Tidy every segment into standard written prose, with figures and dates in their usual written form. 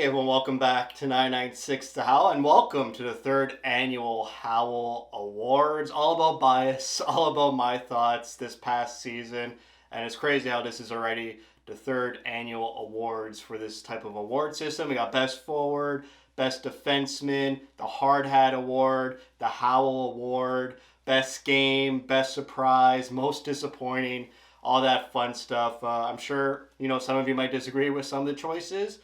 everyone, welcome back to 996 to Howl, and welcome to the third annual Howl Awards. All about bias, all about my thoughts this past season, and it's crazy how this is already the third annual awards for this type of award system. We got Best Forward, Best Defenseman, the Hard Hat Award, the Howl Award, Best Game, Best Surprise, Most Disappointing, all that fun stuff. I'm sure, some of you might disagree with some of the choices.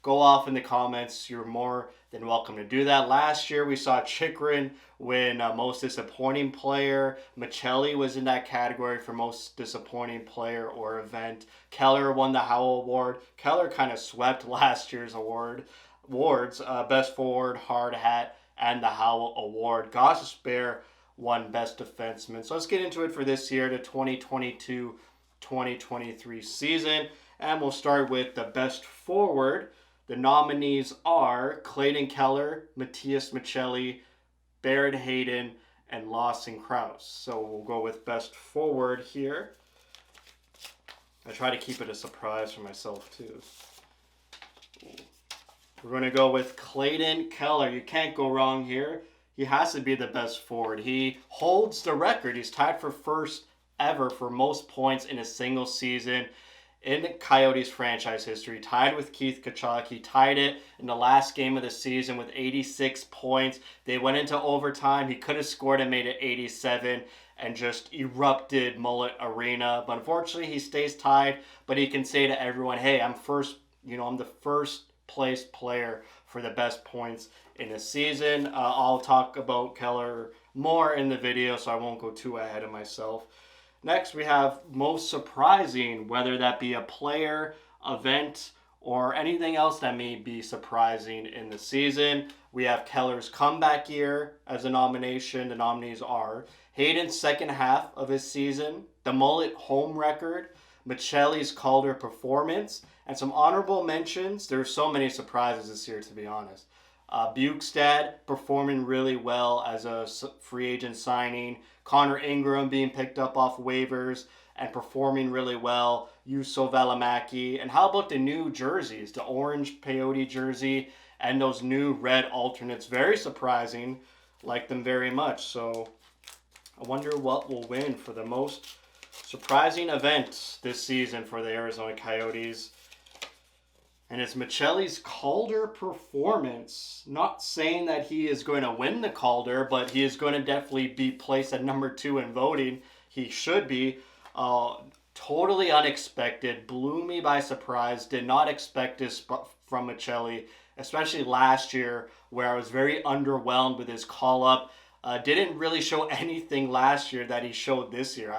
Go off in the comments. You're more than welcome to do that. Last year, we saw Chikrin win Most Disappointing Player. Michelli was in that category for Most Disappointing Player or Event. Keller won the Howl Award. Keller kind of swept last year's awards. Best Forward, Hard Hat, and the Howl Award. Gostisbehere won Best Defenseman. So let's get into it for this year, the 2022-2023 season. And we'll start with the Best Forward. The nominees are Clayton Keller, Matthias Michelli, Barrett Hayden, and Lawson Krause. So we'll go with Best Forward here. I try to keep it a surprise for myself too. We're going to go with Clayton Keller. You can't go wrong here. He has to be the best forward. He holds the record. He's tied for first ever for most points in a single season in Coyotes franchise history, tied with Keith Tkachuk. He tied it in the last game of the season with 86 points. They went into overtime. He could have scored and made it 87 and just erupted Mullet Arena. But unfortunately, he stays tied. But he can say to everyone, hey, I'm the first place player for the best points in a season. I'll talk about Keller more in the video, so I won't go too ahead of myself. Next, we have most surprising, whether that be a player, event, or anything else that may be surprising in the season. We have Keller's comeback year as a nomination. The nominees are Hayden's second half of his season, the Mullet home record, Michelli's Calder performance, and some honorable mentions. There are so many surprises this year, to be honest. Bukestad performing really well as a free agent signing. Connor Ingram being picked up off waivers and performing really well. Juuso Välimäki. And how about the new jerseys? The orange peyote jersey and those new red alternates. Very surprising. Like them very much. So I wonder what will win for the most surprising event this season for the Arizona Coyotes. And it's Michelli's Calder performance. Not saying that he is going to win the Calder, but he is going to definitely be placed at number 2 in voting. He should be. Totally unexpected. Blew me by surprise. Did not expect this from Michelli, especially last year where I was very underwhelmed with his call-up. Didn't really show anything last year that he showed this year.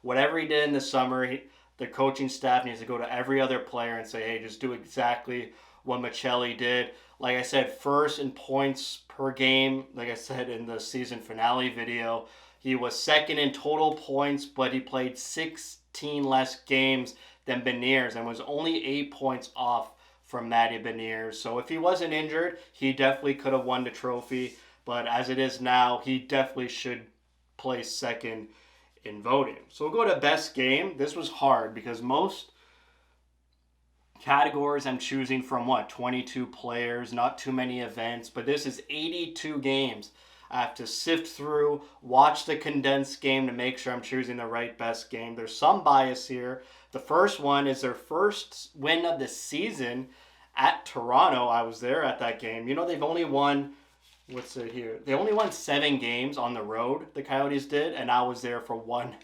Whatever he did in the summer, the coaching staff needs to go to every other player and say, hey, just do exactly what Michelli did. Like I said, first in points per game. Like I said in the season finale video, he was second in total points, but he played 16 less games than Beniers and was only 8 points off from Matty Beniers. So if he wasn't injured, he definitely could have won the trophy. But as it is now, he definitely should place second in voting. So we'll go to best game. This was hard because most categories I'm choosing from 22 players, not too many events, but this is 82 games. I have to sift through, watch the condensed game to make sure I'm choosing the right best game. There's some bias here. The first one is their first win of the season at Toronto. I was there at that game. They've only won They only won 7 games on the road, the Coyotes did, and I was there for 1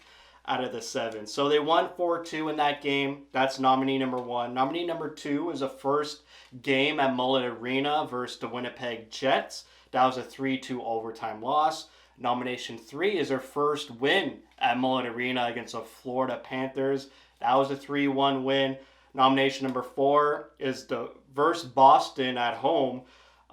out of the 7. So they won 4-2 in that game. That's nominee number 1. Nominee number 2 is a first game at Mullet Arena versus the Winnipeg Jets. That was a 3-2 overtime loss. Nomination 3 is their first win at Mullet Arena against the Florida Panthers. That was a 3-1 win. Nomination number 4 is the versus Boston at home.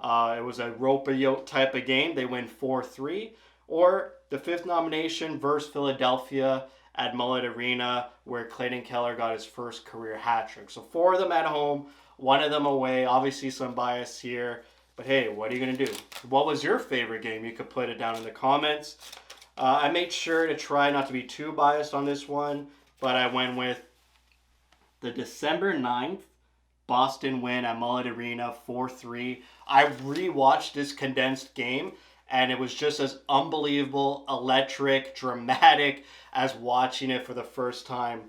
It was a rope-a-yote type of game. They win 4-3. Or the 5th nomination versus Philadelphia at Mullet Arena, where Clayton Keller got his first career hat trick. So 4 of them at home, 1 of them away. Obviously some bias here. But hey, what are you going to do? What was your favorite game? You could put it down in the comments. I made sure to try not to be too biased on this one, but I went with the December 9th Boston win at Mullet Arena 4-3. I rewatched this condensed game, and it was just as unbelievable, electric, dramatic as watching it for the first time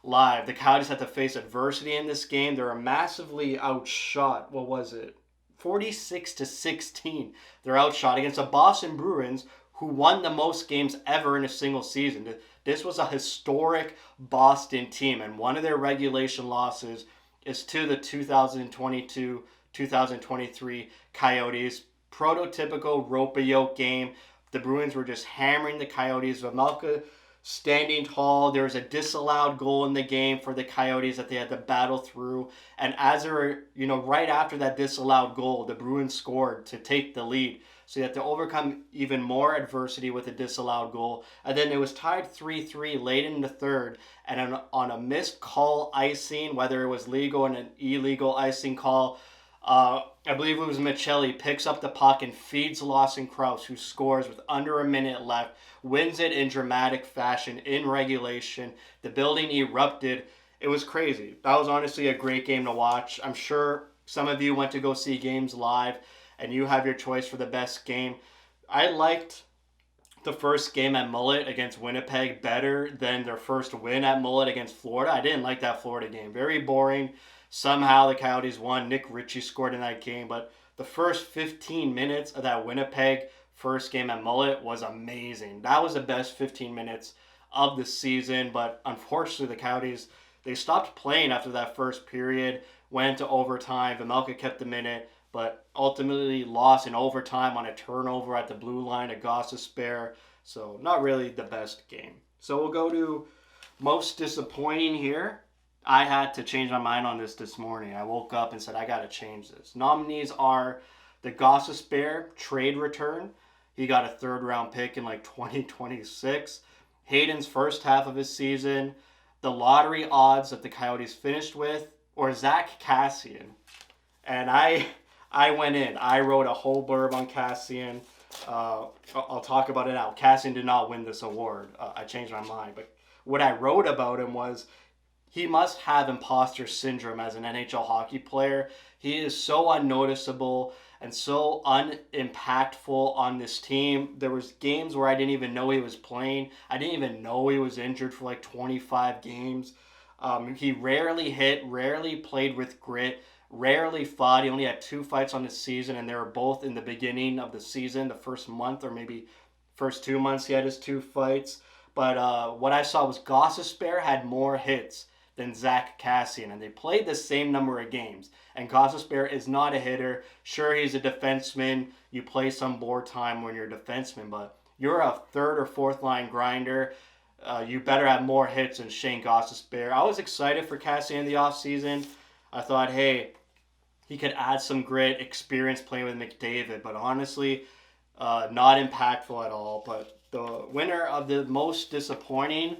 live. The Coyotes had to face adversity in this game. They were massively outshot. What was it? 46-16. They're outshot against the Boston Bruins, who won the most games ever in a single season. This was a historic Boston team, and one of their regulation losses is to the 2022-2023 Coyotes. Prototypical rope-a-yoke game. The Bruins were just hammering the Coyotes. Vejmelka standing tall. There was a disallowed goal in the game for the Coyotes that they had to battle through. And as they were, right after that disallowed goal, the Bruins scored to take the lead. So you had to overcome even more adversity with a disallowed goal. And then it was tied 3-3 late in the third. And on a missed call icing, whether it was legal and an illegal icing call, I believe it was Michelli, picks up the puck and feeds Lawson Krause, who scores with under a minute left, wins it in dramatic fashion in regulation. The building erupted. It was crazy. That was honestly a great game to watch. I'm sure some of you went to go see games live, and you have your choice for the best game. I liked the first game at Mullet against Winnipeg better than their first win at Mullet against Florida. I didn't like that Florida game. Very boring. Somehow the Coyotes won. Nick Ritchie scored in that game. But the first 15 minutes of that Winnipeg first game at Mullet was amazing. That was the best 15 minutes of the season. But unfortunately, the Coyotes, they stopped playing after that first period, went into overtime. Vejmelka kept the minute, but ultimately lost in overtime on a turnover at the blue line, a Gossa spare. So not really the best game. So we'll go to most disappointing here. I had to change my mind on this morning. I woke up and said, I got to change this. Nominees are the Gossa spare trade return. He got a third-round pick in 2026. Hayden's first half of his season. The lottery odds that the Coyotes finished with. Or Zach Kassian. And I went in. I wrote a whole blurb on Kassian. I'll talk about it now. Kassian did not win this award. I changed my mind. But what I wrote about him was he must have imposter syndrome as an NHL hockey player. He is so unnoticeable and so unimpactful on this team. There was games where I didn't even know he was playing. I didn't even know he was injured for 25 games. He rarely hit, rarely played with grit, rarely fought. He only had 2 fights on the season, and they were both in the beginning of the season, the first month or maybe first 2 months he had his 2 fights. But what I saw was Gostisbehere had more hits than Zach Kassian, and they played the same number of games. And Gostisbehere is not a hitter. Sure, he's a defenseman. You play some board time when you're a defenseman, but you're a third or fourth line grinder. You better have more hits than Shane Gostisbehere. I was excited for Kassian in the offseason. I thought, hey, he could add some grit, experience playing with McDavid, but honestly, not impactful at all. But the winner of the most disappointing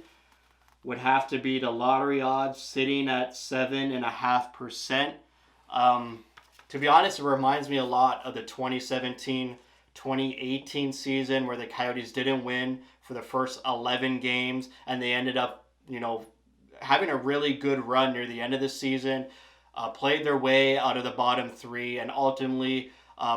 would have to be the lottery odds sitting at 7.5%. To be honest, it reminds me a lot of the 2017-2018 season where the Coyotes didn't win for the first 11 games, and they ended up, having a really good run near the end of the season, played their way out of the bottom 3, and ultimately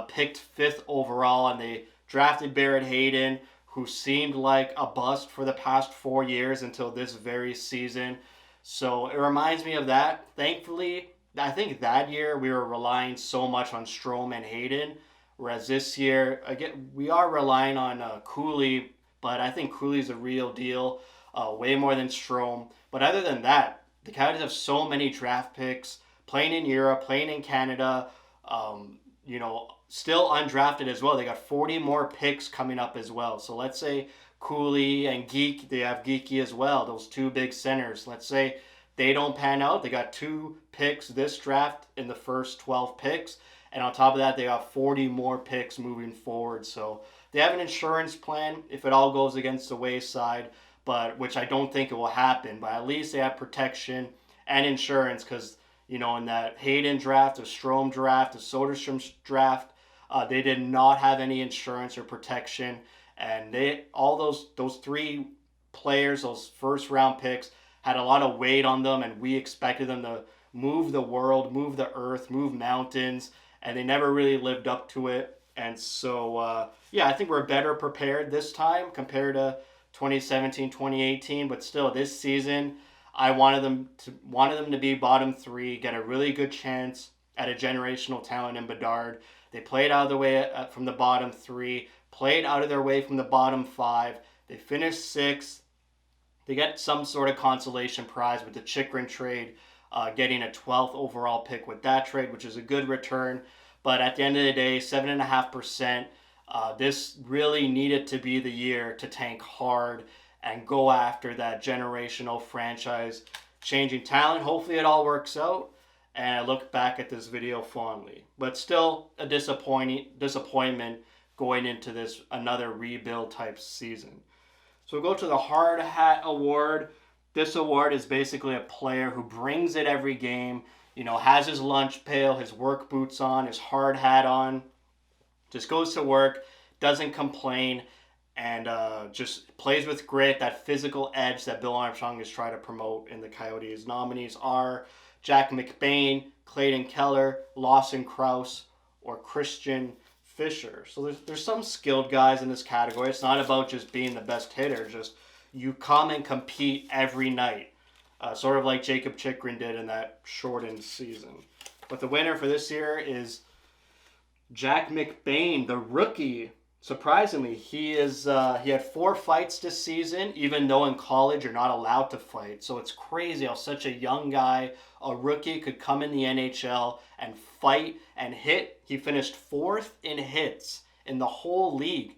picked 5th overall, and they drafted Barrett Hayden, who seemed like a bust for the past 4 years until this very season. So it reminds me of that. Thankfully, I think that year we were relying so much on Strome and Hayden, whereas this year, again, we are relying on Cooley, but I think Cooley's a real deal, way more than Strome. But other than that, the Coyotes have so many draft picks, playing in Europe, playing in Canada, still undrafted as well. They got 40 more picks coming up as well. So let's say Cooley and Geek, they have Geeky as well, those 2 big centers. Let's say they don't pan out. They got 2 picks this draft in the first 12 picks. And on top of that, they got 40 more picks moving forward. So they have an insurance plan if it all goes against the wayside, but which I don't think it will happen. But at least they have protection and insurance because, in that Hayden draft, the Strome draft, the Soderstrom draft, they did not have any insurance or protection, and all those 3 players, those first round picks, had a lot of weight on them, and we expected them to move the world, move the earth, move mountains, and they never really lived up to it. And so, I think we're better prepared this time compared to 2017, 2018. But still, this season, I wanted them to be bottom three, get a really good chance at a generational talent in Bedard. They played out of the way from the bottom three, played out of their way from the bottom five. They finished sixth. They get some sort of consolation prize with the Chychrun trade, getting a 12th overall pick with that trade, which is a good return. But at the end of the day, 7.5%. This really needed to be the year to tank hard and go after that generational franchise changing talent. Hopefully it all works out. And I look back at this video fondly. But still a disappointment going into this another rebuild type season. So we'll go to the Hard Hat Award. This award is basically a player who brings it every game, has his lunch pail, his work boots on, his hard hat on, just goes to work, doesn't complain, and just plays with grit, that physical edge that Bill Armstrong is trying to promote in the Coyotes. Nominees are Jack McBain, Clayton Keller, Lawson Krause, or Christian Fisher. So there's some skilled guys in this category. It's not about just being the best hitter. Just you come and compete every night. Sort of like Jacob Chychrun did in that shortened season. But the winner for this year is Jack McBain, the rookie. Surprisingly, he had 4 fights this season, even though in college you're not allowed to fight. So it's crazy how such a young guy, a rookie, could come in the NHL and fight and hit. He finished 4th in hits in the whole league.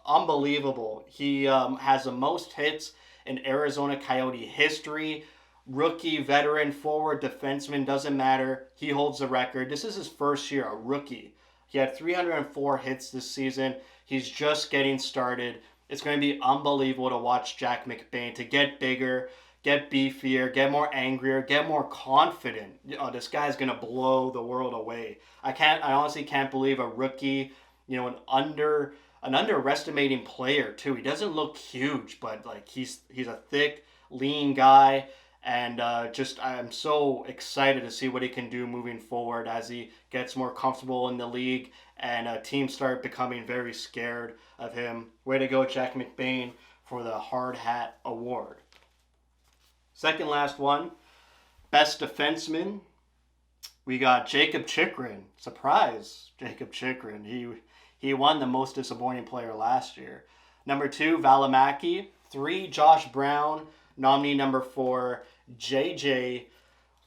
Unbelievable. He has the most hits in Arizona Coyote history. Rookie, veteran, forward, defenseman, doesn't matter. He holds the record. This is his first year, a rookie. He had 304 hits this season. He's just getting started. It's going to be unbelievable to watch Jack McBain, to get bigger, get beefier, get more angrier, get more confident. This guy's going to blow the world away. I honestly can't believe a rookie, an underestimating player too. He doesn't look huge, but like he's a thick, lean guy. And I'm so excited to see what he can do moving forward as he gets more comfortable in the league and teams start becoming very scared of him. Way to go, Jack McBain, for the Hard Hat Award. Second last one, Best Defenseman. We got Jacob Chychrun. Surprise, Jacob Chychrun. He won the most disappointing player last year. Number 2, Valimaki. 3, Josh Brown. Nominee number 4, J.J.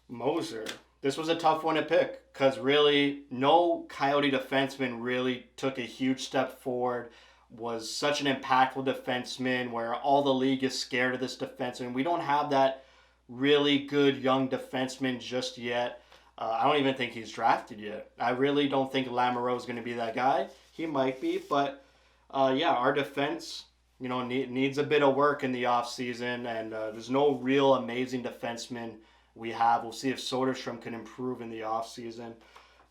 Moser. This was a tough one to pick because really no Coyote defenseman really took a huge step forward, was such an impactful defenseman where all the league is scared of this defenseman. We don't have that really good young defenseman just yet. I don't even think he's drafted yet. I really don't think Lamoureux is going to be that guy. He might be, but our defense needs a bit of work in the offseason, and there's no real amazing defenseman we have. We'll see if Soderstrom can improve in the offseason.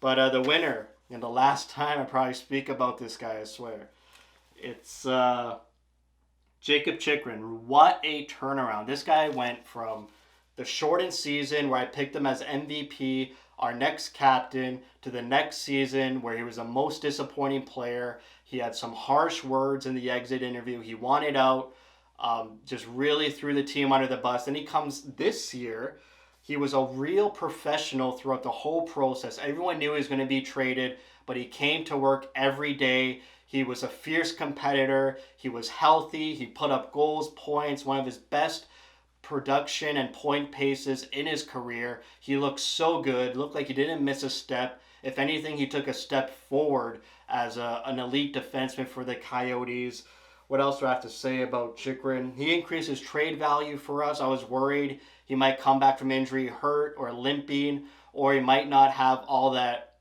But the winner, and the last time I probably speak about this guy, I swear, it's Jacob Chychrun. What a turnaround. This guy went from the shortened season where I picked him as MVP, our next captain, to the next season where he was the most disappointing player. He had some harsh words in the exit interview. He wanted out, just really threw the team under the bus. Then he comes this year. He was a real professional throughout the whole process. Everyone knew he was going to be traded, but he came to work every day. He was a fierce competitor. He was healthy. He put up goals, points, one of his best production and point paces in his career. He looked so good, looked like he didn't miss a step. If anything, he took a step forward as an elite defenseman for the Coyotes. What else do I have to say about Chychrun? He increased his trade value for us. I was worried he might come back from injury hurt or limping, or he might not have all that,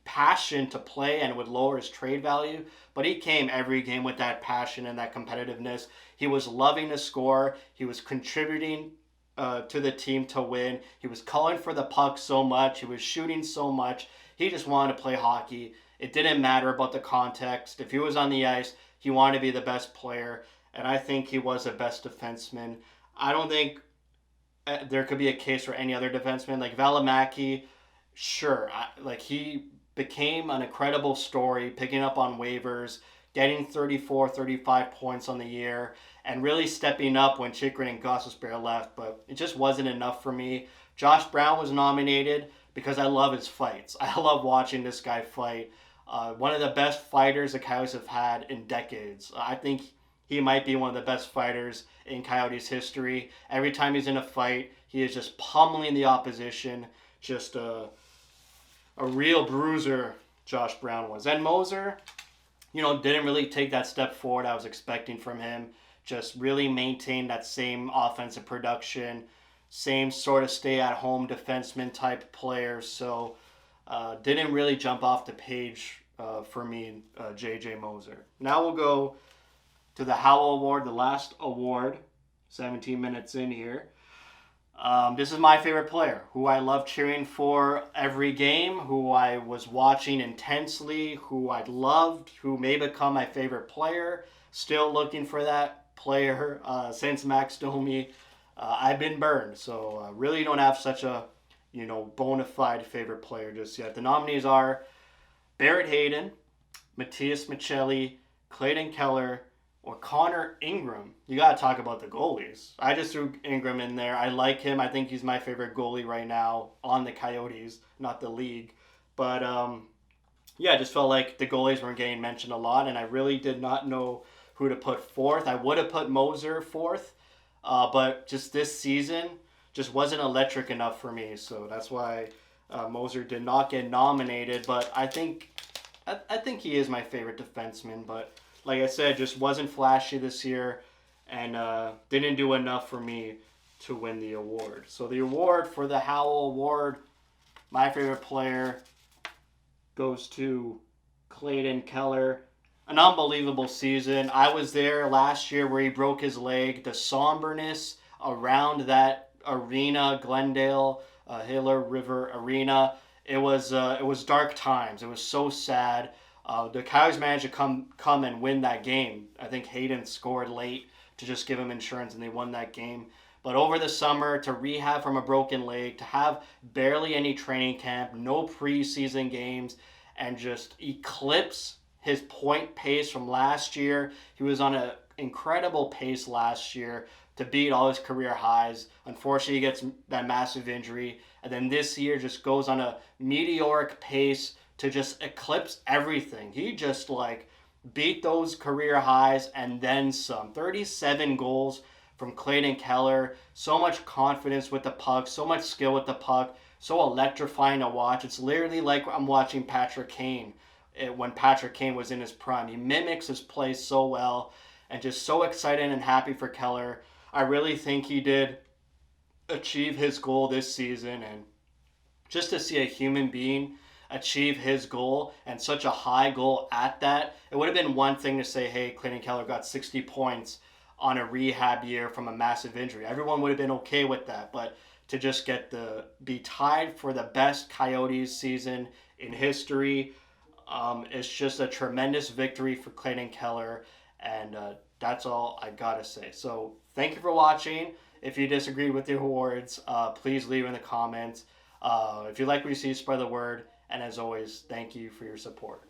passion to play and would lower his trade value. But he came every game with that passion and that competitiveness. He was loving to score. He was contributing to the team to win. He was calling for the puck so much. He was shooting so much. He just wanted to play hockey. It didn't matter about the context. If he was on the ice, he wanted to be the best player. And I think he was the best defenseman. I don't think there could be a case for any other defenseman. Like Valimaki, sure. Like he became an incredible story, picking up on waivers, getting 34, 35 points on the year, and really stepping up when Chikrin and Gostisbehere left. But it just wasn't enough for me. Josh Brown was nominated because I love his fights. I love watching this guy fight. One of the best fighters the Coyotes have had in decades. I think he might be one of the best fighters in Coyotes history. Every time he's in a fight, he is just pummeling the opposition. Just a real bruiser, Josh Brown was. And Moser, didn't really take that step forward I was expecting from him. Just really maintained that same offensive production, same sort of stay-at-home defenseman type player. So didn't really jump off the page for me, J.J. Moser. Now we'll go to the Howl Award, the last award, 17 minutes in here. This is my favorite player, who I love cheering for every game, who I was watching intensely, who I loved, who may become my favorite player. Still looking for that player since Max Domi. I've been burned, so really don't have such a bona fide favorite player just yet. The nominees are Barrett Hayton, Matthias Michelli, Clayton Keller, or Connor Ingram. You got to talk about the goalies. I just threw Ingram in there. I like him. I think he's my favorite goalie right now on the Coyotes, not the league. But I just felt like the goalies weren't getting mentioned a lot, and I really did not know who to put fourth. I would have put Moser fourth, but just this season just wasn't electric enough for me. So that's why Moser did not get nominated. But I think he is my favorite defenseman, but like I said, just wasn't flashy this year and didn't do enough for me to win the award. So the award for the Howl Award, my favorite player, goes to Clayton Keller. An unbelievable season. I was there last year where he broke his leg. The somberness around that arena, Glendale, Hiller River Arena, it was dark times. It was so sad. The Coyotes managed to come and win that game. I think Hayden scored late to just give him insurance, and they won that game. But over the summer, to rehab from a broken leg, to have barely any training camp, no preseason games, and just eclipse his point pace from last year. He was on an incredible pace last year to beat all his career highs. Unfortunately, he gets that massive injury. And then this year just goes on a meteoric pace to just eclipse everything. He just beat those career highs and then some. 37 goals from Clayton Keller. So much confidence with the puck, so much skill with the puck, so electrifying to watch. It's literally like I'm watching Patrick Kane when Patrick Kane was in his prime. He mimics his play so well, and just so excited and happy for Keller. I really think he did achieve his goal this season, and just to see a human being achieve his goal and such a high goal at that, it would have been one thing to say, hey, Clayton Keller got 60 points on a rehab year from a massive injury. Everyone would have been okay with that, but to just be tied for the best Coyotes season in history, it's just a tremendous victory for Clayton Keller, and that's all I gotta say. So thank you for watching. If you disagreed with the awards, please leave in the comments. If you like what you see, spread the word. And as always, thank you for your support.